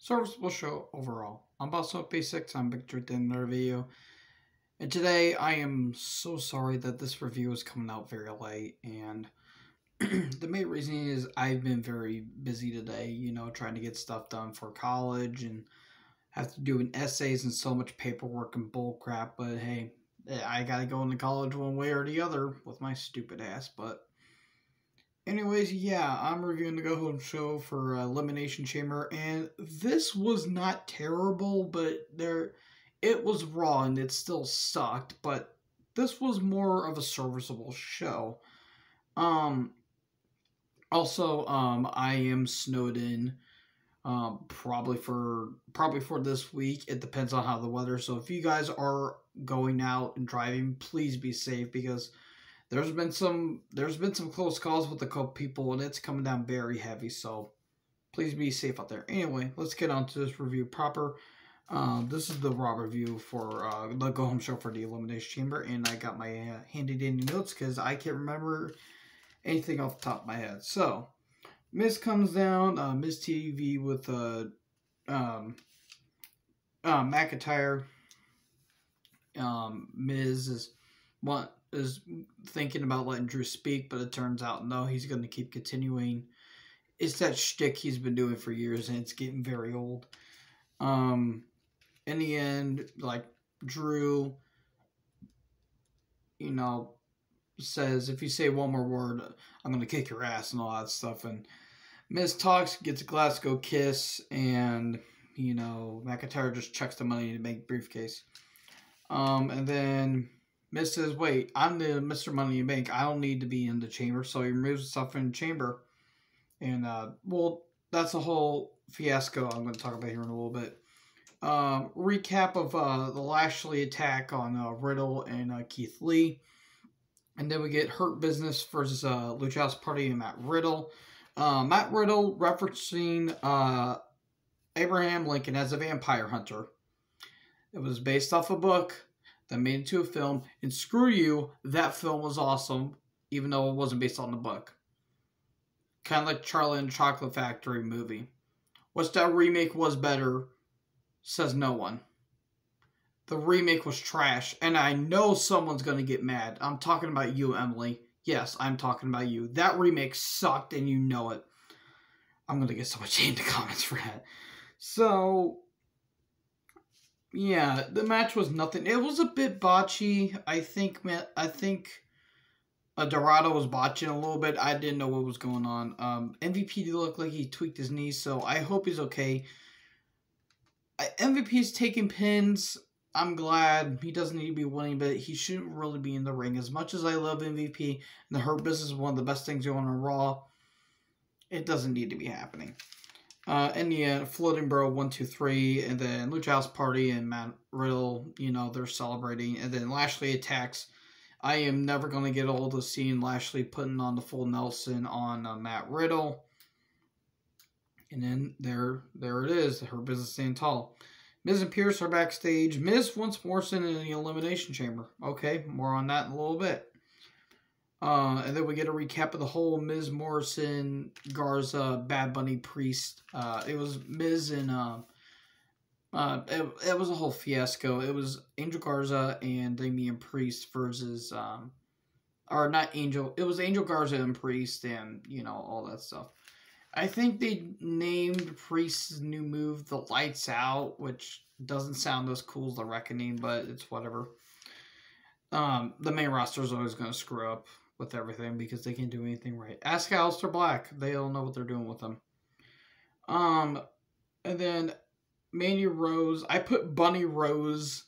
serviceable show overall. I'm Boss Basics. I'm Victor at the end of the video. And today I am so sorry that this review is coming out very late. And the main reason is I've been very busy today, trying to get stuff done for college and have to do essays and so much paperwork and bull crap. But hey, I gotta go into college one way or the other with my stupid ass. But anyways, yeah, I'm reviewing the Go Home show for Elimination Chamber, and this was not terrible, but it was raw and it still sucked, but this was more of a serviceable show. Also, I am snowed in, probably for this week. It depends on how the weather. So if you guys are going out and driving, please be safe, because there's been some close calls with the couple people, and it's coming down very heavy. So please be safe out there. Anyway, let's get on to this review proper. This is the Raw review for the Go Home show for the Elimination Chamber, and I got my handy dandy notes because I can't remember anything off the top of my head. So Miz comes down, Miz TV with McIntyre. Miz is thinking about letting Drew speak, but it turns out no, he's going to keep continuing. It's that shtick he's been doing for years, and it's getting very old. In the end, like, Drew, says, if you say one more word, I'm going to kick your ass and all that stuff. And Miz talks, gets a Glasgow kiss, and, McIntyre just chucks the money in the bank briefcase. And then Miz says, wait, I'm the Mr. Money in the Bank. I don't need to be in the chamber. So he removes himself from the chamber. And, well, that's a whole fiasco I'm going to talk about here in a little bit. Recap of the Lashley attack on Riddle and Keith Lee. And then we get Hurt Business versus Lucha House Party and Matt Riddle. Matt Riddle referencing Abraham Lincoln as a vampire hunter. It was based off a book that made it into a film. And screw you, that film was awesome, even though it wasn't based on the book. Kind of like Charlie and the Chocolate Factory movie. Which that remake was better, says no one. The remake was trash, and I know someone's going to get mad. I'm talking about you, Emily. Yes, I'm talking about you. That remake sucked, and you know it. I'm going to get so much hate in the comments for that. So, yeah, the match was nothing. It was a bit botchy. I think Dorado was botching a little bit. I didn't know what was going on. MVP looked like he tweaked his knee, so I hope he's okay. MVP's taking pins. I'm glad. He doesn't need to be winning, but he shouldn't really be in the ring. As much as I love MVP, and the Hurt Business is one of the best things going on Raw, it doesn't need to be happening. In the end, Floating Bro 1, 2, 3, and then Lucha House Party and Matt Riddle, they're celebrating. And then Lashley attacks. I am never going to get old of seeing Lashley putting on the full Nelson on Matt Riddle. And then there it is, Her Business standing tall. Miz and Pierce are backstage. Miz wants Morrison in the Elimination Chamber. Okay, more on that in a little bit. And then we get a recap of the whole Miz, Morrison, Garza, Bad Bunny, Priest. It was Miz and it was a whole fiasco. It was Angel Garza and Damian Priest versus or not Angel. It was Angel Garza and Priest, and all that stuff. I think they named Priest's new move the Lights Out, which doesn't sound as cool as the Reckoning, but it's whatever. The main roster is always going to screw up with everything because they can't do anything right. Ask Aleister Black. They don't know what they're doing with them. And then Mandy Rose. I put Bunny Rose,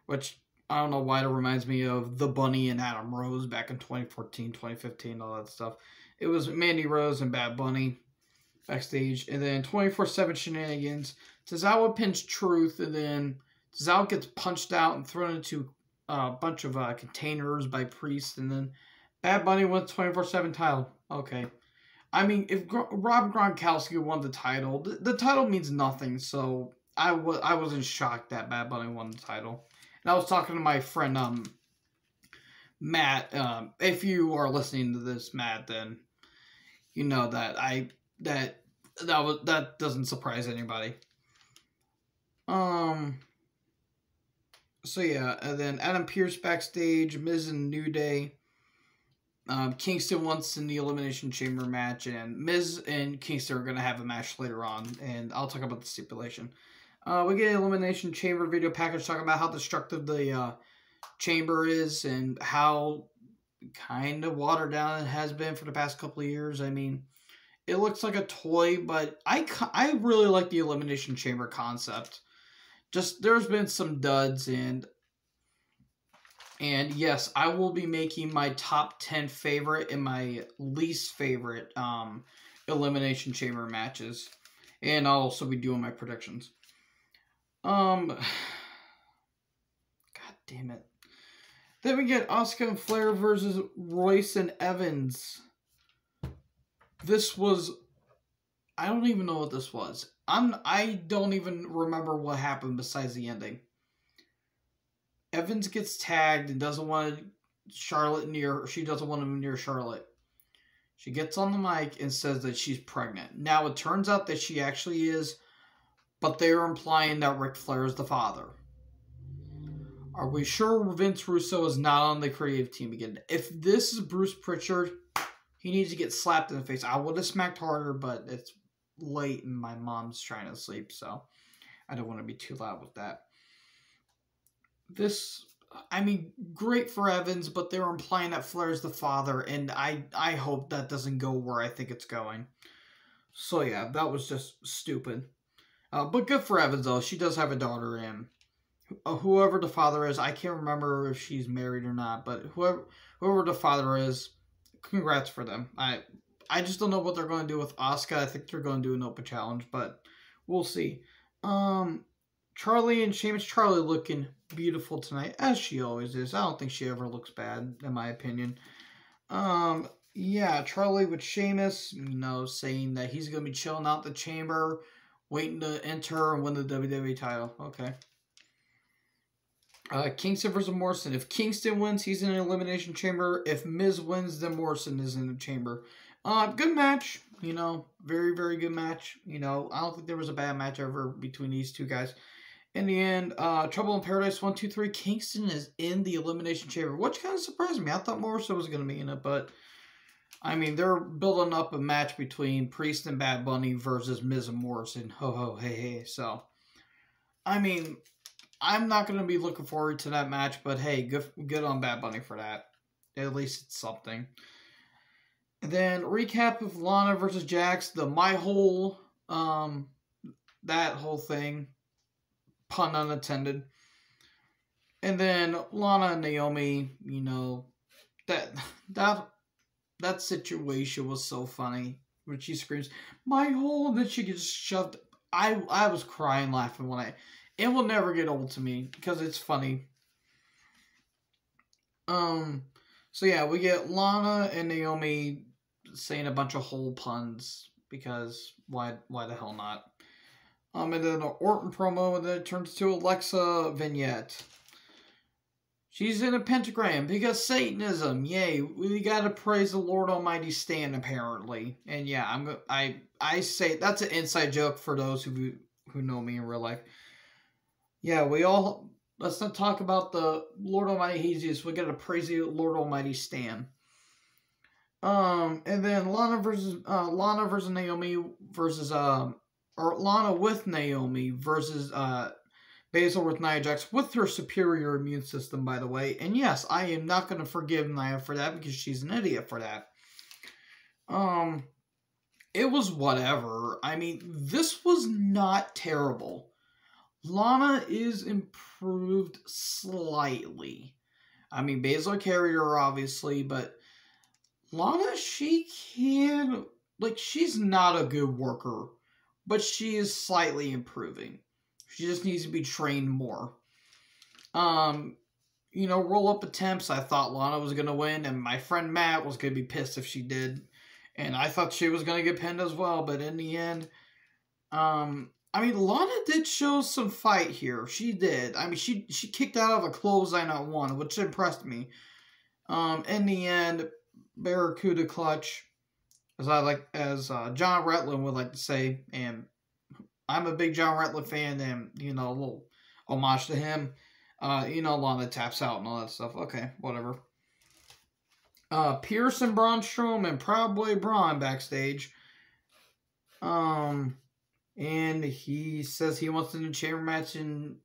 which I don't know why it reminds me of the Bunny and Adam Rose back in 2014, 2015, all that stuff. It was Mandy Rose and Bad Bunny backstage. And then 24/7 shenanigans. Tozawa pins Truth, and then Tozawa gets punched out and thrown into a bunch of containers by Priest. And then Bad Bunny wins 24/7 title. Okay. I mean, if Rob Gronkowski won the title, the title means nothing. So I wasn't shocked that Bad Bunny won the title. And I was talking to my friend Matt. If you are listening to this, Matt, then you know that that doesn't surprise anybody. So yeah, and then Adam Pearce backstage, Miz and New Day. Kingston wants in the Elimination Chamber match, and Miz and Kingston are going to have a match later on, and I'll talk about the stipulation. We get an Elimination Chamber video package talking about how destructive the chamber is and how kind of watered down it has been for the past couple of years. I mean, it looks like a toy, but I really like the Elimination Chamber concept. Just, there's been some duds, and yes, I will be making my top 10 favorite and my least favorite Elimination Chamber matches. And I'll also be doing my predictions. God damn it. Then we get Asuka and Flair versus Royce and Evans. This was... I don't even know what this was. I don't even remember what happened besides the ending. Evans gets tagged and doesn't want Charlotte near... She doesn't want him near Charlotte. She gets on the mic and says that she's pregnant. Now, it turns out that she actually is, but they're implying that Ric Flair is the father. Are we sure Vince Russo is not on the creative team again? If this is Bruce Pritchard, he needs to get slapped in the face. I would have smacked harder, but it's late and my mom's trying to sleep, so I don't want to be too loud with that. This, I mean, great for Evans, but they were implying that Flair's the father, and I hope that doesn't go where I think it's going. So yeah, that was just stupid. But good for Evans, though. She does have a daughter, and whoever the father is, I can't remember if she's married or not, but whoever the father is, congrats for them. I just don't know what they're going to do with Asuka. I think they're going to do an open challenge, but we'll see. Charlie and Sheamus. Charlie looking beautiful tonight, as she always is. I don't think she ever looks bad, in my opinion. Yeah, Charlie with Sheamus, saying that he's going to be chilling out the chamber, waiting to enter and win the WWE title. Okay. Kingston versus Morrison. If Kingston wins, he's in an Elimination Chamber. If Miz wins, then Morrison is in the chamber. Good match. Very, very good match. I don't think there was a bad match ever between these two guys. In the end, Trouble in Paradise 1, 2, 3. Kingston is in the Elimination Chamber, which kind of surprised me. I thought Morrison was going to be in it, but I mean, they're building up a match between Priest and Bad Bunny versus Miz and Morrison. Ho, ho, hey, hey. So, I mean, I'm not going to be looking forward to that match, but hey, good on Bad Bunny for that. At least it's something. And then, recap of Lana versus Jax, that whole thing. Pun unattended. And then Lana and Naomi, that situation was so funny when she screams, "My hole," and then she gets shoved. I was crying laughing it will never get old to me because it's funny. So yeah, we get Lana and Naomi saying a bunch of hole puns because why the hell not? And then an Orton promo, and then it turns to Alexa vignette. She's in a pentagram because Satanism. Yay, we gotta praise the Lord Almighty Stan apparently. And yeah, I say that's an inside joke for those who know me in real life. Yeah, let's not talk about the Lord Almighty Jesus. We gotta praise the Lord Almighty Stan. And then Lana versus Naomi versus or Lana with Naomi versus Basil with Nia Jax with her superior immune system, by the way. And yes, I am not going to forgive Nia for that because she's an idiot for that. It was whatever. I mean, this was not terrible. Lana is improved slightly. I mean, Basil carried her, obviously, but Lana, she's not a good worker. But she is slightly improving. She just needs to be trained more. Roll-up attempts, I thought Lana was going to win, and my friend Matt was going to be pissed if she did. And I thought she was going to get pinned as well, but in the end, Lana did show some fight here. She did. I mean, she kicked out of a clothesline at one, which impressed me. In the end, Barracuda clutch. as John Rattlin would like to say, and I'm a big John Rattlin fan, and a little homage to him. Lana taps out and all that stuff. Okay, whatever. Pierce and Braun Strowman, Proud Boy Braun backstage. And he says he wants a new chamber match, and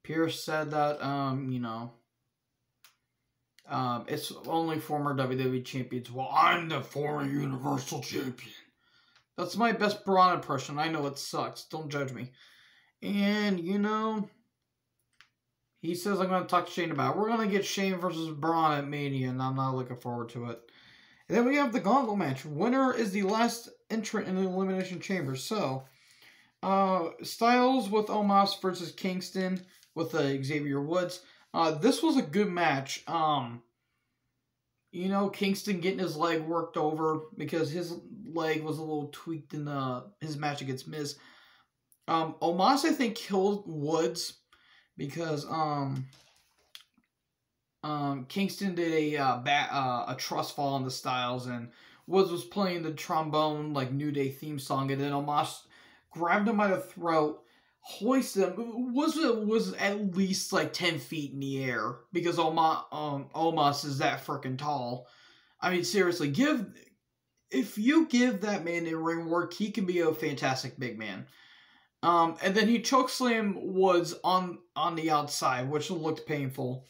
Pierce said that it's only former WWE champions. Well, I'm the former Universal Champion. That's my best Braun impression. I know it sucks. Don't judge me. And, he says I'm going to talk to Shane about it. We're going to get Shane versus Braun at Mania, and I'm not looking forward to it. And then we have the Gauntlet match. Winner is the last entrant in the Elimination Chamber. So, Styles with Omos versus Kingston with Xavier Woods. This was a good match. Kingston getting his leg worked over because his leg was a little tweaked in his match against Miz. Omos, I think, killed Woods because Kingston did a trust fall on the Styles, and Woods was playing the trombone New Day theme song, and then Omos grabbed him by the throat, hoisted him. Was at least 10 feet in the air because Omos is that freaking tall. I mean, seriously, if you give that man in ring work, he can be a fantastic big man. And then he chokeslammed Woods on the outside, which looked painful.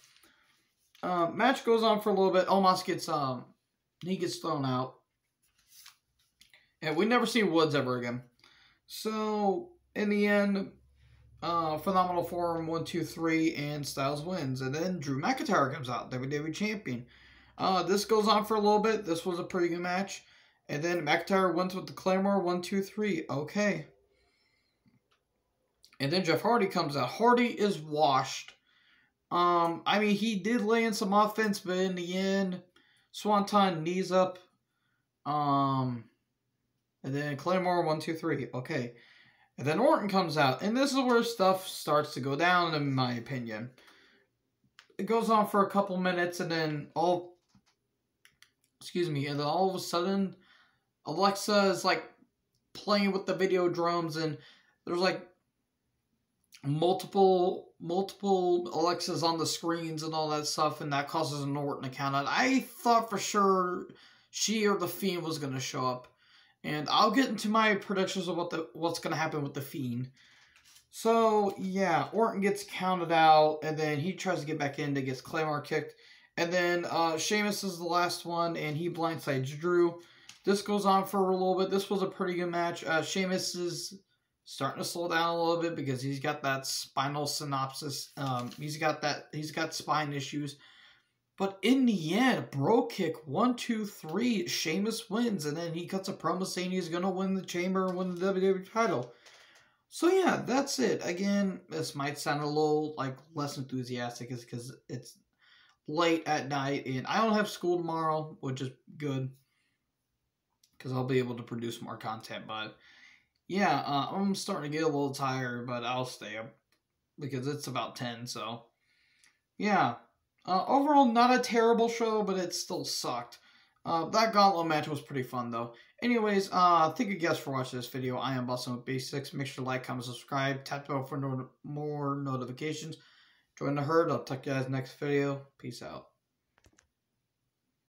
Match goes on for a little bit. Omos gets thrown out, and we never see Woods ever again. So in the end, Phenomenal Forum 1, 2, 3, and Styles wins, and then Drew McIntyre comes out, WWE Champion. This goes on for a little bit. This was a pretty good match, and then McIntyre wins with the Claymore 1, 2, 3. Okay. And then Jeff Hardy comes out. Hardy is washed. I mean, he did lay in some offense, but in the end, Swanton knees up. And then Claymore 1, 2, 3. Okay. And then Orton comes out. And this is where stuff starts to go down, in my opinion. It goes on for a couple minutes, and then all of a sudden, Alexa is playing with the video drums, and there's multiple Alexas on the screens and all that stuff, and that causes an Orton to count out. I thought for sure she or the Fiend was going to show up, and I'll get into my predictions of what's going to happen with the Fiend. So yeah, Orton gets counted out, and then he tries to get back in, gets Claymore kicked, and then Sheamus is the last one, and he blindsides Drew. This goes on for a little bit. This was a pretty good match. Sheamus is starting to slow down a little bit because he's got that spinal synopsis. He's got spine issues. But in the end, bro kick 1, 2, 3. Sheamus wins, and then he cuts a promo saying he's gonna win the Chamber and win the WWE title. So yeah, that's it. Again, this might sound a little less enthusiastic, because it's late at night and I don't have school tomorrow, which is good because I'll be able to produce more content. But yeah, I'm starting to get a little tired, but I'll stay up because it's about 10, so yeah. Overall, not a terrible show, but it still sucked. That Gauntlet match was pretty fun, though. Anyways, thank you guys for watching this video. I am Boston with Basics. Make sure to like, comment, subscribe, tap the bell for more notifications. Join the herd. I'll talk to you guys next video. Peace out.